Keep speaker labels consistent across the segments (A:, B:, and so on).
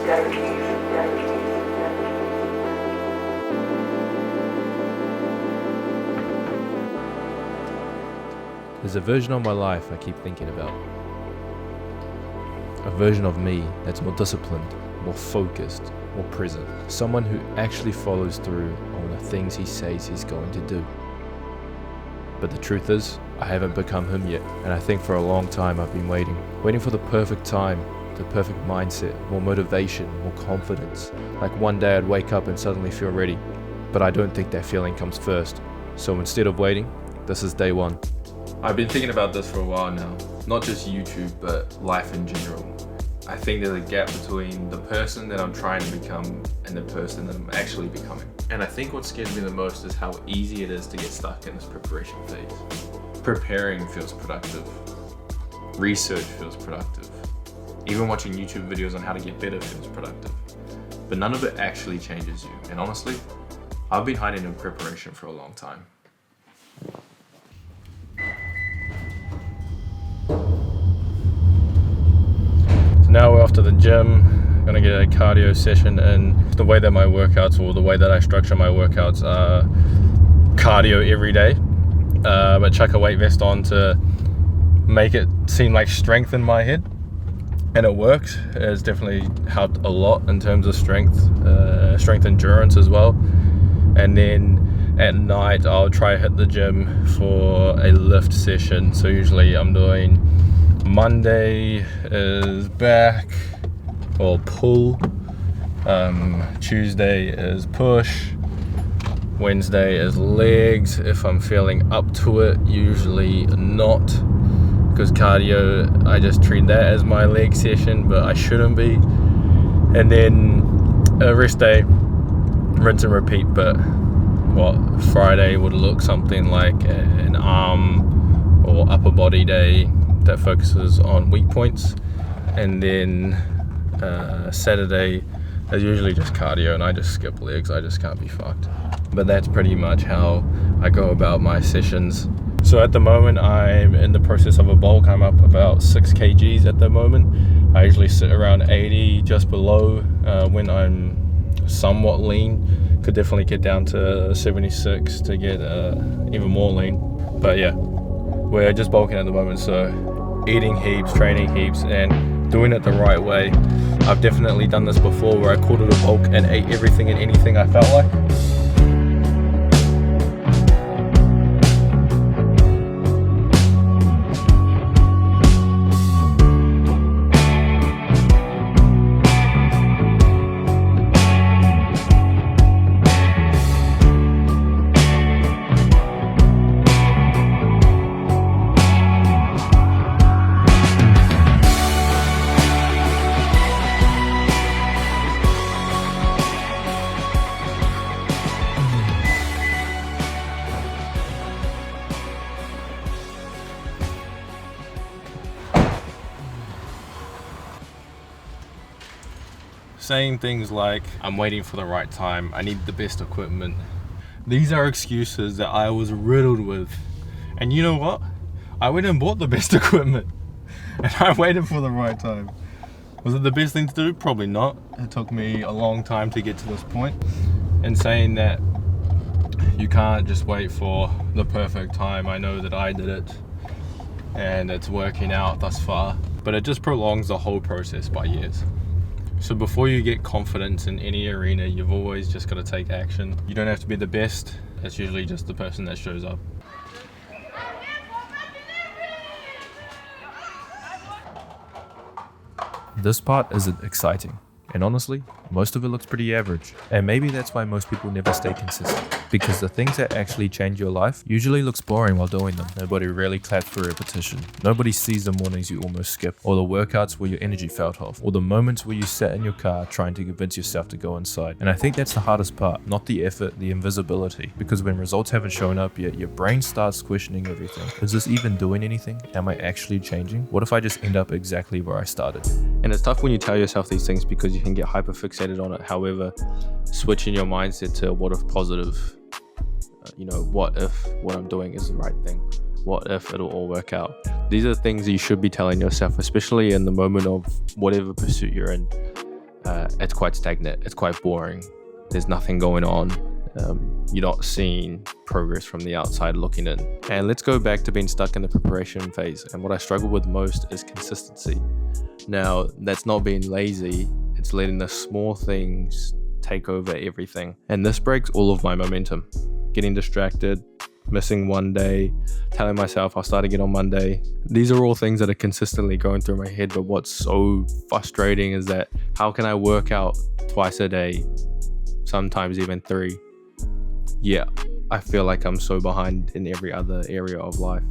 A: There's a version of my life I keep thinking about. A version of me that's more disciplined, more focused, more present. Someone who actually follows through on the things he says he's going to do. But the truth is, I haven't become him yet. And I think for a long time I've been waiting for the perfect time, the perfect mindset, more motivation, more confidence. Like one day I'd wake up and suddenly feel ready. But I don't think that feeling comes first. So instead of waiting, this is day one. I've been thinking about this for a while now. Not just YouTube, but life in general. I think there's a gap between the person that I'm trying to become and the person that I'm actually becoming. And I think what scares me the most is how easy it is to get stuck in this preparation phase. Preparing feels productive. Research feels productive. Even watching YouTube videos on how to get better feels productive. But none of it actually changes you. And honestly, I've been hiding in preparation for a long time. Now we're off to the gym, gonna get a cardio session, and the way that my workouts, or the way that I structure my workouts, are cardio every day, but chuck a weight vest on to make it seem like strength in my head, and it works. It's definitely helped a lot in terms of strength endurance as well. And then at night I'll try to hit the gym for a lift session. So usually I'm doing Monday is back or pull, Tuesday is push, Wednesday is legs if I'm feeling up to it, usually not, because cardio, I just treat that as my leg session, but I shouldn't be. And then a rest day, rinse and repeat, but Friday would look something like an arm or upper body day that focuses on weak points, and then Saturday is usually just cardio, and I just skip legs. I just can't be fucked. But that's pretty much how I go about my sessions. So at the moment I'm in the process of a bulk. I'm up about 6 kgs at the moment. I usually sit around 80, just below when I'm somewhat lean. Could definitely get down to 76 to get even more lean. But yeah, we're just bulking at the moment, so eating heaps, training heaps, and doing it the right way. I've definitely done this before where I called it a bulk and ate everything and anything I felt like. Saying things like, I'm waiting for the right time, I need the best equipment. These are excuses that I was riddled with. And you know what? I went and bought the best equipment. And I waited for the right time. Was it the best thing to do? Probably not. It took me a long time to get to this point. And saying that you can't just wait for the perfect time. I know that I did it, and it's working out thus far. But it just prolongs the whole process by years. So before you get confidence in any arena, you've always just got to take action. You don't have to be the best. It's usually just the person that shows up. This part isn't exciting, and honestly, most of it looks pretty average. And maybe that's why most people never stay consistent, because the things that actually change your life usually looks boring while doing them. Nobody really claps for repetition. Nobody sees the mornings you almost skip, or the workouts where your energy felt off, or the moments where you sat in your car trying to convince yourself to go inside. And I think that's the hardest part, not the effort, the invisibility. Because when results haven't shown up yet, your brain starts questioning everything. Is this even doing anything? Am I actually changing? What if I just end up exactly where I started? And it's tough when you tell yourself these things because you can get hyper fixated on it. However, switching your mindset to what if positive, what if what I'm doing is the right thing? What if it'll all work out? These are things you should be telling yourself, especially in the moment of whatever pursuit you're in. it's quite stagnant, it's quite boring, there's nothing going on. You're not seeing progress from the outside looking in. And let's go back to being stuck in the preparation phase. And what I struggle with most is consistency. Now, that's not being lazy, it's letting the small things take over everything. And this breaks all of my momentum. Getting distracted, missing one day, telling myself I'll start again on Monday. These are all things that are consistently going through my head. But what's so frustrating is that how can I work out twice a day, sometimes even 3? Yeah, I feel like I'm so behind in every other area of life.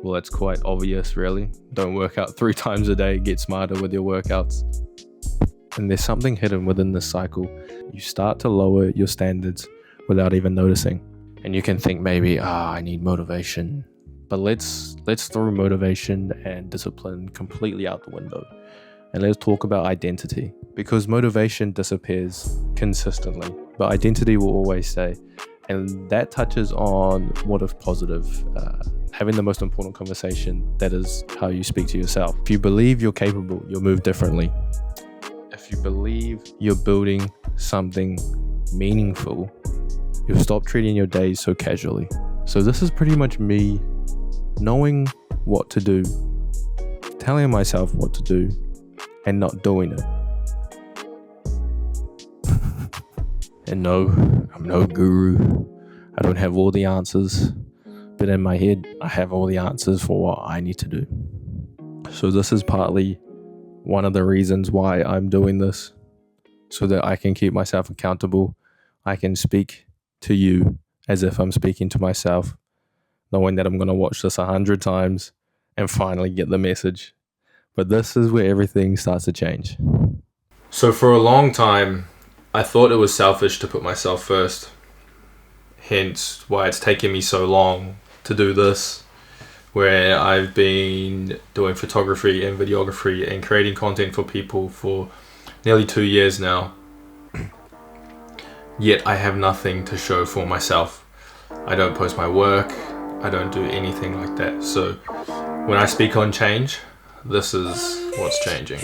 A: Well, it's quite obvious, really. Don't work out 3 times a day, get smarter with your workouts. And there's something hidden within this cycle. You start to lower your standards without even noticing. And you can think maybe, I need motivation. But let's throw motivation and discipline completely out the window. And let's talk about identity. Because motivation disappears consistently, but identity will always stay. And that touches on what if positive, having the most important conversation, that is how you speak to yourself. If you believe you're capable, you'll move differently. If you believe you're building something meaningful, you'll stop treating your days so casually. So this is pretty much me knowing what to do, telling myself what to do, and not doing it. And no, I'm no guru. I don't have all the answers, but in my head, I have all the answers for what I need to do. So this is partly one of the reasons why I'm doing this, so that I can keep myself accountable. I can speak to you as if I'm speaking to myself, knowing that I'm going to watch this 100 times and finally get the message. But this is where everything starts to change. So for a long time, I thought it was selfish to put myself first. Hence why it's taken me so long to do this, where I've been doing photography and videography and creating content for people for nearly 2 years now. Yet I have nothing to show for myself. I don't post my work. I don't do anything like that. So when I speak on change, this is what's changing.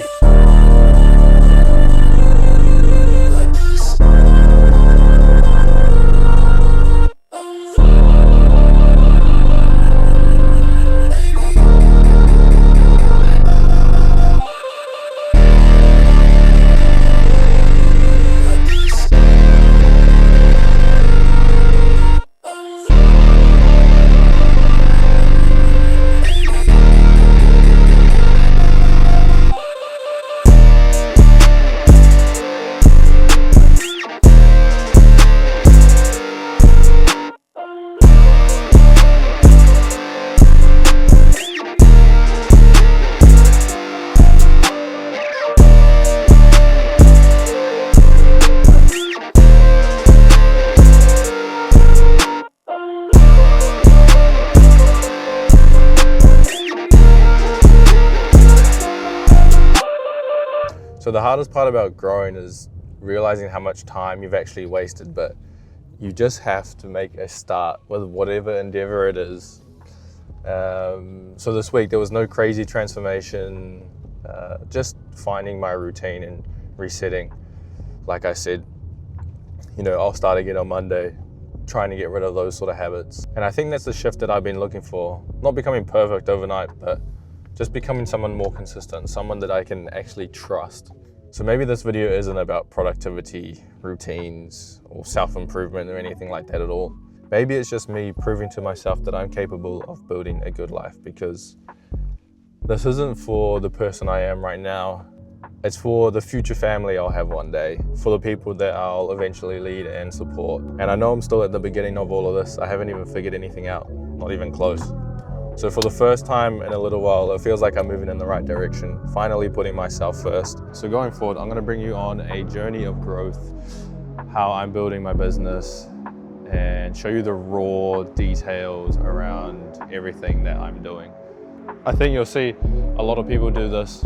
A: So the hardest part about growing is realizing how much time you've actually wasted, but you just have to make a start with whatever endeavor it is. So this week there was no crazy transformation, just finding my routine and resetting. Like I said, I'll start again on Monday, trying to get rid of those sort of habits. And I think that's the shift that I've been looking for. Not becoming perfect overnight, but just becoming someone more consistent, someone that I can actually trust. So maybe this video isn't about productivity, routines, or self-improvement or anything like that at all. Maybe it's just me proving to myself that I'm capable of building a good life, because this isn't for the person I am right now. It's for the future family I'll have one day, for the people that I'll eventually lead and support. And I know I'm still at the beginning of all of this. I haven't even figured anything out, not even close. So for the first time in a little while, it feels like I'm moving in the right direction, finally putting myself first. So going forward, I'm gonna bring you on a journey of growth, how I'm building my business, and show you the raw details around everything that I'm doing. I think you'll see a lot of people do this,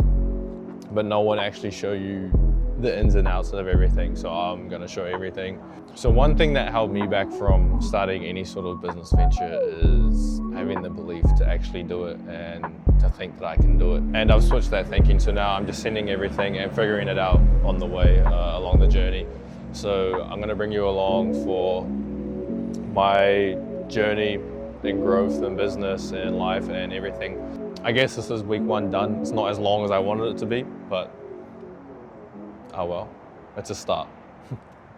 A: but no one actually show you the ins and outs of everything. So I'm gonna show everything. So one thing that held me back from starting any sort of business venture is having the belief to actually do it and to think that I can do it. And I've switched that thinking, so now I'm just sending everything and figuring it out on the way, along the journey. So I'm gonna bring you along for my journey in growth in business and life and everything. I guess this is week 1 done. It's not as long as I wanted it to be, but oh well, it's a start.